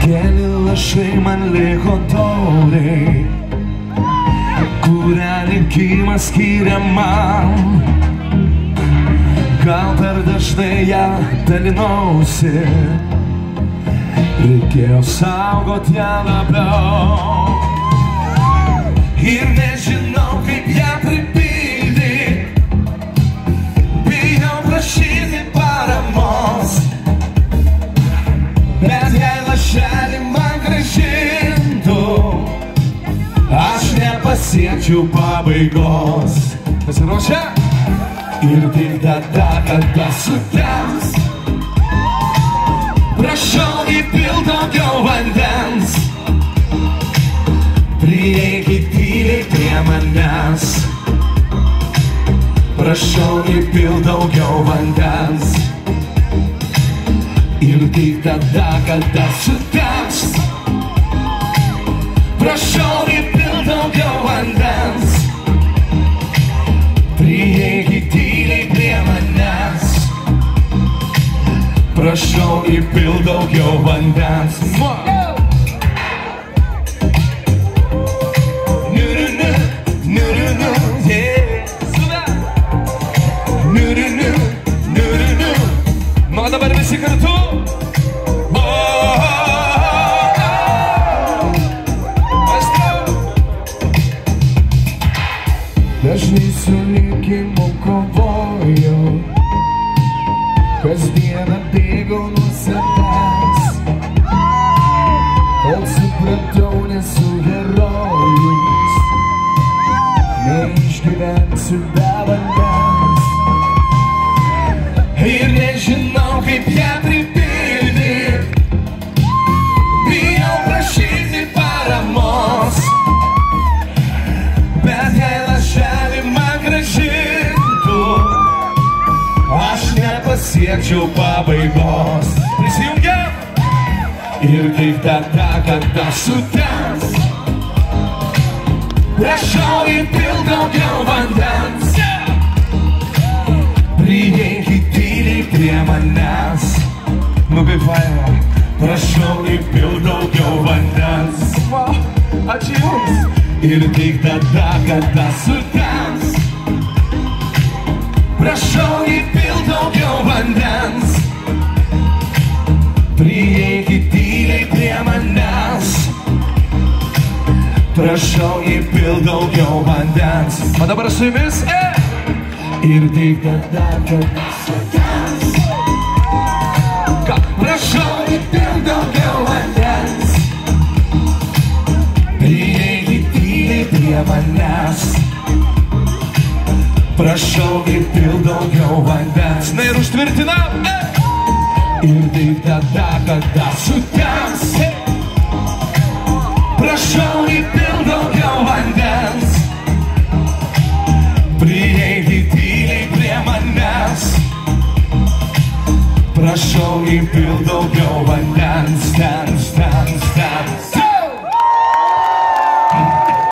Keli lašai man liko tauriai, kurią likimas skiria man. Gal per dažnai ją dalinausi, reikėjo saugoti ją labiau. Ir nežinau, kaip ją pripildyti, bijau prašyti paramos. Bet jei lašelį man grąžintų, aš nepasiekčiau pabaigos. Pasiruošę? Ir tik tada, kada sutems, prašau įpilk daugiau vandens. Prieikit tyliai prie manęs, prašau įpilk daugiau vandens. Ir tik tada, kada sutems, prašau įpilk daugiau vandens. Prieikit tyliai prie manęs, prašau įpilk daugiau vandens. Nu, dabar visi kartu. Dažnai su likimu kovoju, kasdieną bėgau nuo savęs, kol supratau, nesu herojus, neišgyvensiu be vandens. Ir nežinau, kaip ją pripildyti, bijau prašyti paramos. Bet jei lašelį man grąžintų, aš nepasiekčiau pabaigos. Prisijungiam! Ir tik tada, kada sutems, prašau įpilk daugiau vandens. Prieikit tyliai prie manęs, nu kaip faina, prašau įpilk daugiau vandens. Ačiū Jums! Ir tik tada, kada sutems, prašau įpilk daugiau vandens. Prieikit tyliai prie manęs, prašau įpilk daugiau vandens. O dabar su Jumis, Ir tik tada, kada sutems, prašau įpilk daugiau vandens. Prieikit tyliai prie manęs, prašau įpilk daugiau vandens. Na ir užtvirtinam. Ir tik tada, kada sutems, prašau įpilk daugiau vandens. Prieikit tyliai prie manęs, prašau įpilk daugiau vandens.